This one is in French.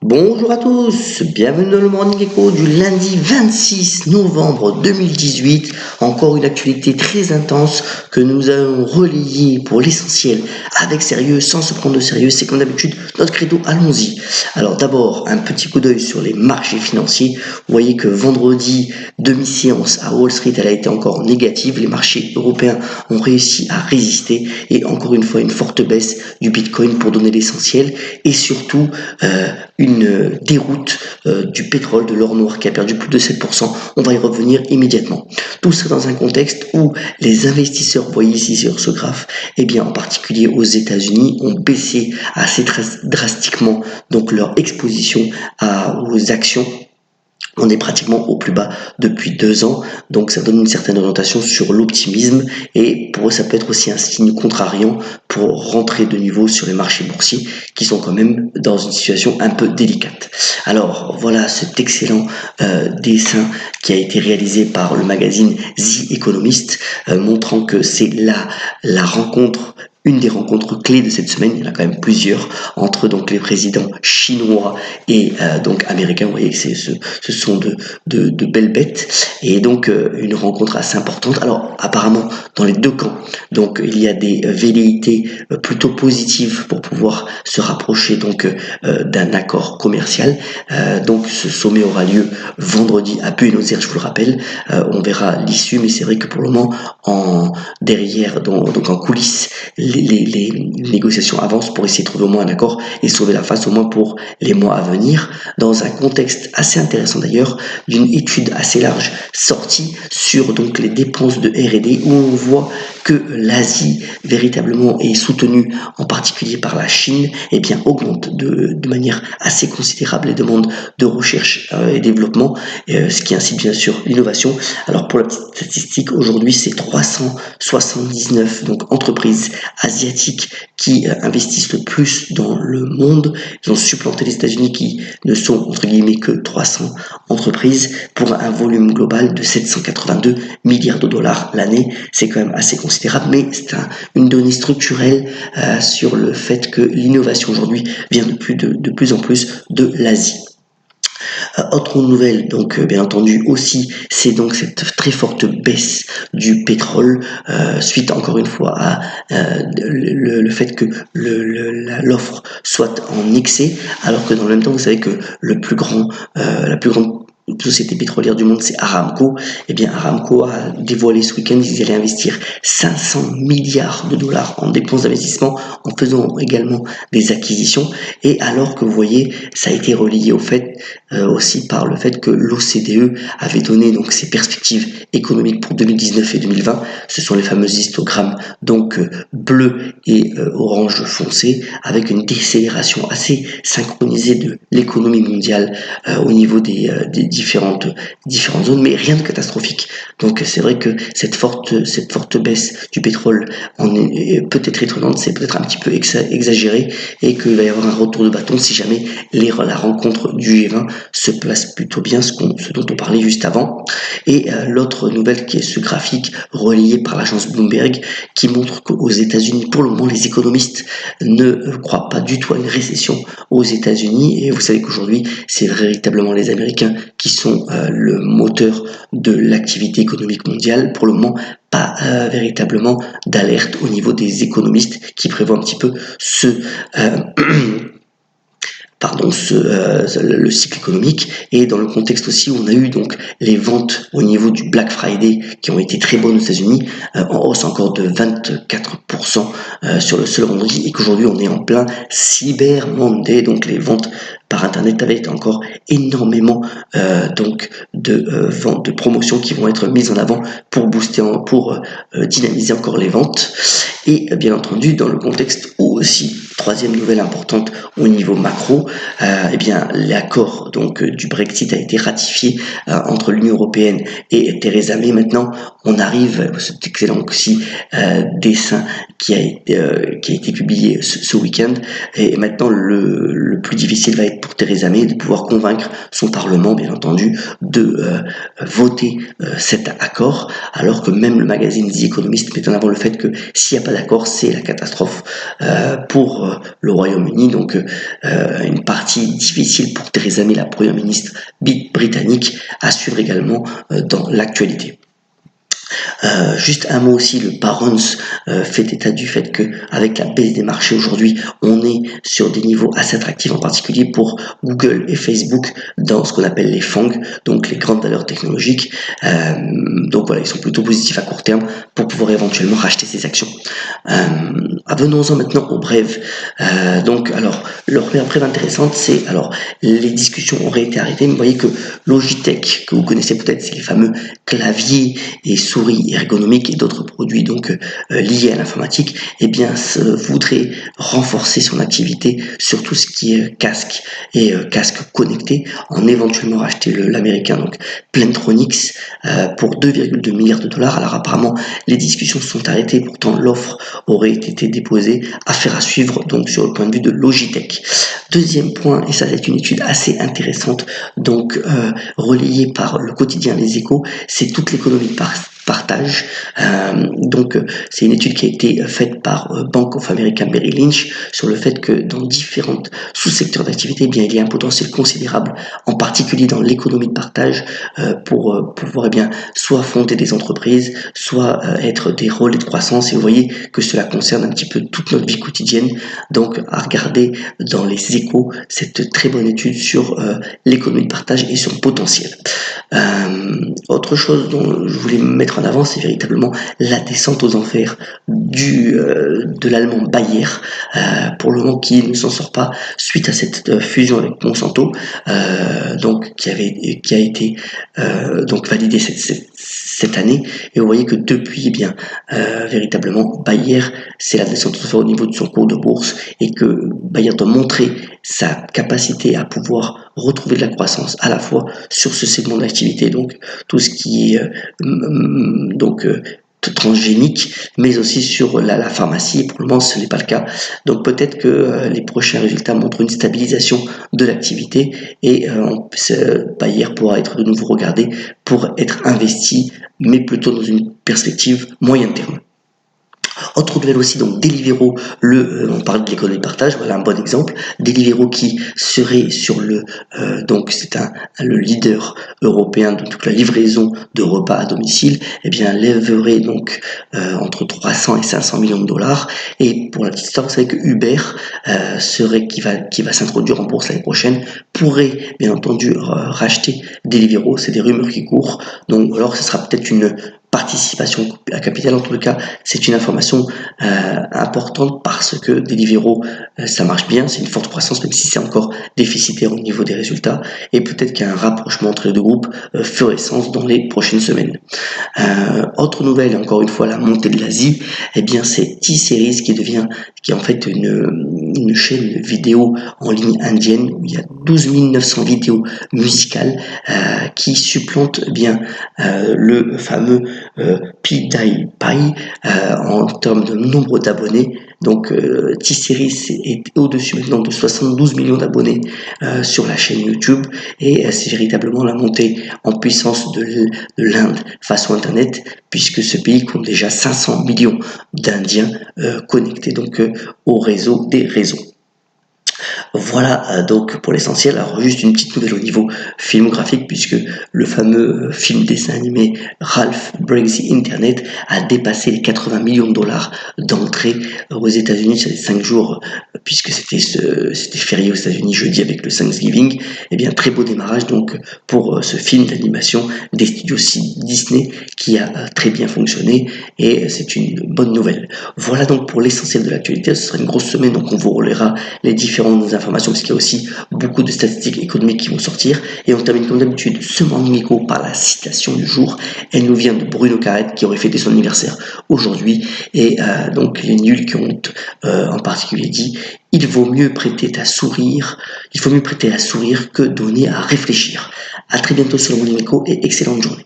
Bonjour à tous, bienvenue dans le Morning Echo du lundi 26 novembre 2018. Encore une actualité très intense que nous allons relayer pour l'essentiel avec sérieux, sans se prendre de sérieux. C'est comme d'habitude notre credo, allons-y. Alors d'abord, un petit coup d'œil sur les marchés financiers. Vous voyez que vendredi, demi-séance à Wall Street, elle a été encore négative. Les marchés européens ont réussi à résister et encore une fois une forte baisse du Bitcoin pour donner l'essentiel et surtout une déroute du pétrole, de l'or noir qui a perdu plus de 7%. On va y revenir immédiatement. Tout ça dans un contexte où les investisseurs, vous voyez ici sur ce graphe, eh bien en particulier aux États-Unis, ont baissé assez drastiquement donc leur exposition aux actions. On est pratiquement au plus bas depuis 2 ans, donc ça donne une certaine orientation sur l'optimisme et pour eux ça peut être aussi un signe contrariant pour rentrer de nouveau sur les marchés boursiers qui sont quand même dans une situation un peu délicate. Alors voilà cet excellent dessin qui a été réalisé par le magazine The Economist montrant que c'est la rencontre, une des rencontres clés de cette semaine, il y en a quand même plusieurs, entre donc les présidents chinois et donc américains. Vous voyez que ce sont de belles bêtes et donc une rencontre assez importante. Alors apparemment dans les deux camps, donc il y a des velléités plutôt positives pour pouvoir se rapprocher donc d'un accord commercial. Donc ce sommet aura lieu vendredi à Buenos Aires, je vous le rappelle. On verra l'issue, mais c'est vrai que pour le moment derrière, donc en coulisses, les négociations avancent pour essayer de trouver au moins un accord et sauver la face au moins pour les mois à venir, dans un contexte assez intéressant d'ailleurs, d'une étude assez large sortie sur donc les dépenses de R&D où on voit que l'Asie véritablement est soutenue en particulier par la Chine, et bien augmente de manière assez considérable les demandes de recherche et développement, ce qui incite bien sûr l'innovation. Alors pour la petite statistique, aujourd'hui c'est 379 donc entreprises asiatiques qui investissent le plus dans le monde. Ils ont supplanté les États-Unis qui ne sont entre guillemets que 300 entreprises pour un volume global de 782 milliards de dollars l'année. C'est quand même assez considérable, mais c'est une donnée structurelle sur le fait que l'innovation aujourd'hui vient de plus en plus de l'Asie. Autre nouvelle, donc bien entendu aussi, c'est donc cette très forte baisse du pétrole suite encore une fois à le fait que l'offre soit en excès, alors que dans le même temps, vous savez que la plus grande société pétrolière du monde, c'est Aramco. Eh bien, Aramco a dévoilé ce week-end qu'ils allaient investir 500 milliards de dollars en dépenses d'investissement en faisant également des acquisitions. Et alors que vous voyez, ça a été relié au fait aussi par le fait que l'OCDE avait donné donc ses perspectives économiques pour 2019 et 2020. Ce sont les fameux histogrammes donc bleu et orange foncé avec une décélération assez synchronisée de l'économie mondiale au niveau des différentes zones, mais rien de catastrophique. Donc c'est vrai que cette forte baisse du pétrole est peut-être étonnante, c'est peut-être un petit peu exagéré et qu'il va y avoir un retour de bâton si jamais la rencontre du G20 se place plutôt bien, ce dont on parlait juste avant. Et l'autre nouvelle qui est ce graphique relayé par l'agence Bloomberg qui montre qu'aux États-Unis, pour le moment, les économistes ne croient pas du tout à une récession aux États-Unis. Et vous savez qu'aujourd'hui, c'est véritablement les Américains qui sont le moteur de l'activité économique mondiale. Pour le moment, pas véritablement d'alerte au niveau des économistes qui prévoient un petit peu le cycle économique, et dans le contexte aussi où on a eu donc les ventes au niveau du Black Friday qui ont été très bonnes aux États-Unis, en hausse encore de 24% sur le seul vendredi, et qu'aujourd'hui on est en plein Cyber Monday, donc les ventes par internet avec encore énormément donc de ventes, de promotions qui vont être mises en avant pour booster, pour dynamiser encore les ventes. Et bien entendu dans le contexte où aussi, troisième nouvelle importante au niveau macro, eh bien l'accord donc du Brexit a été ratifié entre l'Union européenne et Theresa May. Maintenant on arrive, cet excellent aussi dessin qui a été publié ce week-end. Et maintenant, le plus difficile va être pour Theresa May de pouvoir convaincre son Parlement, bien entendu, de voter cet accord, alors que même le magazine The Economist met en avant le fait que s'il n'y a pas d'accord, c'est la catastrophe pour le Royaume-Uni. Donc, une partie difficile pour Theresa May, la première ministre britannique, à suivre également dans l'actualité. Juste un mot aussi, le Barron's fait état du fait que avec la baisse des marchés aujourd'hui, on est sur des niveaux assez attractifs, en particulier pour Google et Facebook dans ce qu'on appelle les FANG, donc les grandes valeurs technologiques. Donc voilà, ils sont plutôt positifs à court terme pour pouvoir éventuellement racheter ces actions. Venons-en maintenant aux brèves. Donc alors, leur première brève intéressante, c'est alors les discussions auraient été arrêtées, mais vous voyez que Logitech, que vous connaissez peut-être, c'est les fameux claviers et souris ergonomiques et d'autres produits donc liés à l'informatique, eh bien voudrait renforcer son activité sur tout ce qui est casque et casque connecté, en éventuellement racheter l'américain donc Plantronics pour 2,2 milliards de dollars. Alors apparemment les discussions sont arrêtées, pourtant l'offre aurait été déposée, affaire à suivre donc sur le point de vue de Logitech. Deuxième point, et ça c'est une étude assez intéressante, donc relayée par le quotidien Les Échos, c'est toute l'économie de partage. Donc c'est une étude qui a été faite par Bank of America Merrill Lynch sur le fait que dans différents sous-secteurs d'activité, eh bien il y a un potentiel considérable, en particulier dans l'économie de partage, pour pouvoir eh bien soit fonder des entreprises, soit être des relais de croissance. Et vous voyez que cela concerne un petit peu toute notre vie quotidienne. Donc à regarder dans Les Échos cette très bonne étude sur l'économie de partage et son potentiel. Autre chose dont je voulais mettre en avant, c'est véritablement la descente aux enfers de l'allemand Bayer, pour le moment qui ne s'en sort pas suite à cette fusion avec Monsanto, donc qui a été donc validée cette année. Et vous voyez que depuis, eh bien, véritablement, Bayer, c'est la descente aux enfers au niveau de son cours de bourse, et que Bayer doit montrer sa capacité à pouvoir retrouver de la croissance à la fois sur ce segment d'activité, donc tout ce qui est transgénique, mais aussi sur la pharmacie, et pour le moment ce n'est pas le cas. Donc peut-être que les prochains résultats montrent une stabilisation de l'activité, et Bayer pourra être de nouveau regardé pour être investi, mais plutôt dans une perspective moyen terme. Autre nouvelle aussi, donc Deliveroo, on parle de l'économie de partage, voilà un bon exemple. Deliveroo qui serait sur donc c'est le leader européen de toute la livraison de repas à domicile, eh bien lèverait donc entre 300 et 500 millions de dollars. Et pour la petite histoire, vous savez que Uber qui va s'introduire en bourse l'année prochaine, pourrait bien entendu racheter Deliveroo. C'est des rumeurs qui courent, donc alors ce sera peut-être une participation à capital. En tout cas, c'est une information importante, parce que Deliveroo, ça marche bien, c'est une forte croissance, même si c'est encore déficitaire au niveau des résultats, et peut-être qu'un rapprochement entre les deux groupes ferait sens dans les prochaines semaines. Autre nouvelle, encore une fois, la montée de l'Asie, eh bien c'est T-Series qui est en fait une chaîne vidéo en ligne indienne où il y a 12 900 vidéos musicales qui supplantent bien le fameux PewDiePie en termes de nombre d'abonnés. Donc T-Series est au-dessus maintenant de 72 millions d'abonnés sur la chaîne YouTube, et c'est véritablement la montée en puissance de l'Inde face au Internet, puisque ce pays compte déjà 500 millions d'Indiens connectés donc au réseau des réseaux. Voilà donc pour l'essentiel. Alors juste une petite nouvelle au niveau filmographique, puisque le fameux film dessin animé Ralph Breaks the Internet a dépassé les 80 millions de dollars d'entrée aux États-Unis sur les 5 jours, puisque c'était férié aux États-Unis jeudi avec le Thanksgiving. Et bien très beau démarrage donc pour ce film d'animation des studios Disney qui a très bien fonctionné, et c'est une bonne nouvelle. Voilà donc pour l'essentiel de l'actualité. Ce sera une grosse semaine, donc on vous relaiera les différentes informations, parce qu'il y a aussi beaucoup de statistiques économiques qui vont sortir. Et on termine comme d'habitude ce Morning Echo par la citation du jour. Elle nous vient de Bruno Carrette, qui aurait fêté son anniversaire aujourd'hui, et donc les nuls qui ont en particulier dit: il vaut mieux prêter à sourire que donner à réfléchir. À très bientôt sur le Morning Echo, et excellente journée.